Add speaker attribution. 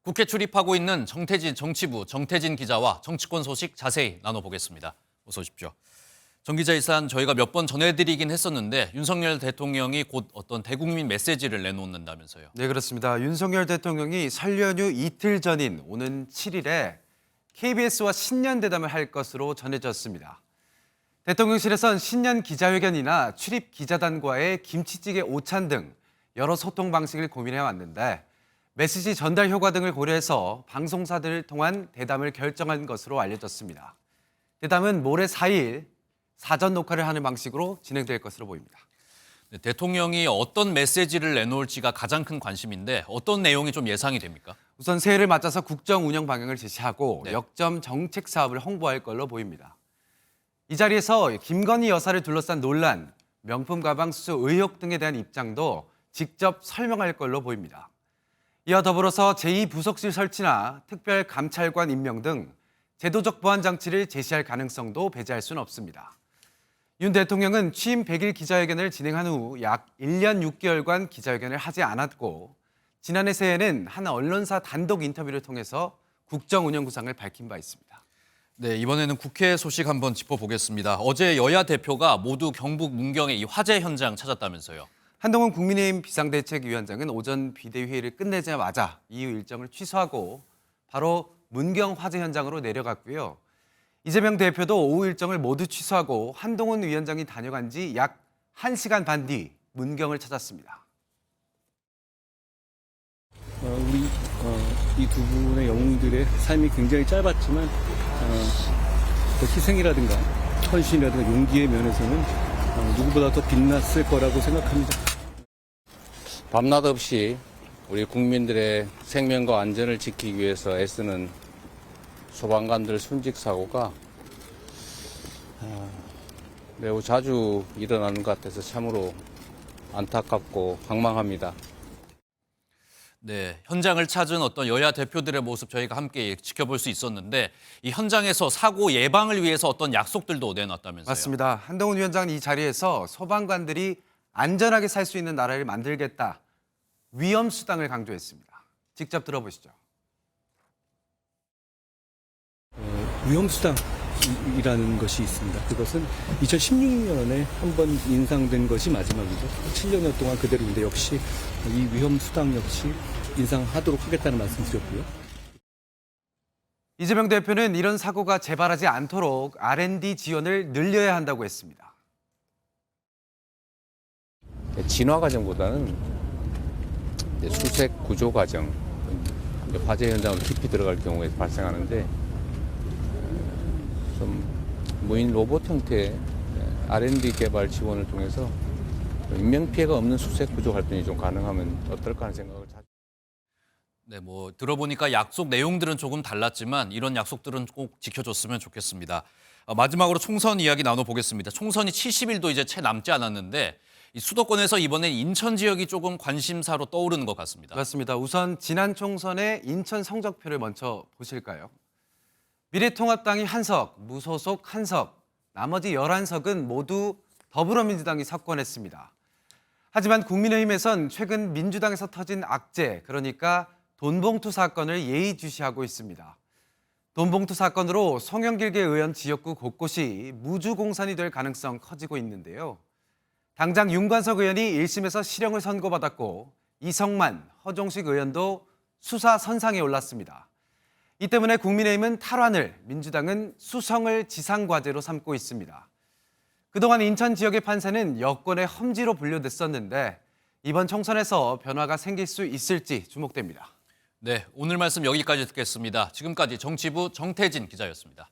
Speaker 1: 국회 출입하고 있는 정태진 정치부 정태진 기자와 정치권 소식 자세히 나눠보겠습니다. 어서 오십시오. 정 기자 일산 저희가 몇 번 전해드리긴 했었는데 윤석열 대통령이 곧 어떤 대국민 메시지를 내놓는다면서요.
Speaker 2: 네, 그렇습니다. 윤석열 대통령이 설 연휴 이틀 전인 오는 7일에 KBS와 신년 대담을 할 것으로 전해졌습니다. 대통령실에선 신년 기자회견이나 출입 기자단과의 김치찌개 오찬 등 여러 소통 방식을 고민해 왔는데 메시지 전달 효과 등을 고려해서 방송사들을 통한 대담을 결정한 것으로 알려졌습니다. 대담은 모레 4일 사전 녹화를 하는 방식으로 진행될 것으로 보입니다.
Speaker 1: 네, 대통령이 어떤 메시지를 내놓을지가 가장 큰 관심인데 어떤 내용이 좀 예상이 됩니까?
Speaker 2: 우선 새해를 맞아서 국정 운영 방향을 제시하고
Speaker 1: 네.
Speaker 2: 역점 정책 사업을 홍보할 걸로 보입니다. 이 자리에서 김건희 여사를 둘러싼 논란, 명품 가방 수수 의혹 등에 대한 입장도 직접 설명할 걸로 보입니다. 이와 더불어서 제2부속실 설치나 특별감찰관 임명 등 제도적 보완 장치를 제시할 가능성도 배제할 수는 없습니다. 윤 대통령은 취임 100일 기자회견을 진행한 후 약 1년 6개월간 기자회견을 하지 않았고 지난해 새해에는 한 언론사 단독 인터뷰를 통해서 국정 운영 구상을 밝힌 바 있습니다.
Speaker 1: 네, 이번에는 국회 소식 한번 짚어보겠습니다. 어제 여야 대표가 모두 경북 문경의 이 화재 현장 찾았다면서요.
Speaker 2: 한동훈 국민의힘 비상대책위원장은 오전 비대위회의를 끝내자마자 이후 일정을 취소하고 바로 문경 화재 현장으로 내려갔고요. 이재명 대표도 오후 일정을 모두 취소하고 한동훈 위원장이 다녀간 지 약 1시간 반 뒤 문경을 찾았습니다.
Speaker 3: 이 두 분의 영웅들의 삶이 굉장히 짧았지만 그 희생이라든가 헌신이라든가 용기의 면에서는 누구보다 더 빛났을 거라고 생각합니다.
Speaker 4: 밤낮 없이 우리 국민들의 생명과 안전을 지키기 위해서 애쓰는 소방관들 순직 사고가 매우 자주 일어나는 것 같아서 참으로 안타깝고 황망합니다.
Speaker 1: 네, 현장을 찾은 어떤 여야 대표들의 모습 저희가 함께 지켜볼 수 있었는데 이 현장에서 사고 예방을 위해서 어떤 약속들도 내놨다면서요.
Speaker 2: 맞습니다. 한동훈 위원장은 이 자리에서 소방관들이 안전하게 살 수 있는 나라를 만들겠다. 위험 수당을 강조했습니다. 직접 들어보시죠.
Speaker 3: 위험수당이라는 것이 있습니다. 그것은 2016년에 한 번 인상된 것이 마지막이죠. 7년 동안 그대로인데 역시 이 위험수당 역시 인상하도록 하겠다는 말씀 드렸고요.
Speaker 2: 이재명 대표는 이런 사고가 재발하지 않도록 R&D 지원을 늘려야 한다고 했습니다.
Speaker 4: 진화 과정보다는 수색 구조 과정, 화재 현장으로 깊이 들어갈 경우에 발생하는데 좀 무인 로봇 형태의 R&D 개발 지원을 통해서 인명 피해가 없는 수색 구조 활동이 좀 가능하면 어떨까 하는 생각을
Speaker 1: 네, 뭐 들어보니까 약속 내용들은 조금 달랐지만 이런 약속들은 꼭 지켜줬으면 좋겠습니다. 마지막으로 총선 이야기 나눠보겠습니다. 총선이 70일도 이제 채 남지 않았는데 이 수도권에서 이번엔 인천 지역이 조금 관심사로 떠오르는 것 같습니다.
Speaker 2: 그렇습니다. 우선 지난 총선의 인천 성적표를 먼저 보실까요? 미래통합당이 한석, 무소속 한석, 나머지 11석은 모두 더불어민주당이 석권했습니다. 하지만 국민의힘에선 최근 민주당에서 터진 악재, 그러니까 돈봉투 사건을 예의주시하고 있습니다. 돈봉투 사건으로 송영길 의원 지역구 곳곳이 무주공산이 될 가능성 커지고 있는데요. 당장 윤관석 의원이 1심에서 실형을 선고받았고 이성만, 허종식 의원도 수사 선상에 올랐습니다. 이 때문에 국민의힘은 탈환을, 민주당은 수성을 지상과제로 삼고 있습니다. 그동안 인천 지역의 판세는 여권의 험지로 분류됐었는데 이번 총선에서 변화가 생길 수 있을지 주목됩니다.
Speaker 1: 네, 오늘 말씀 여기까지 듣겠습니다. 지금까지 정치부 정태진 기자였습니다.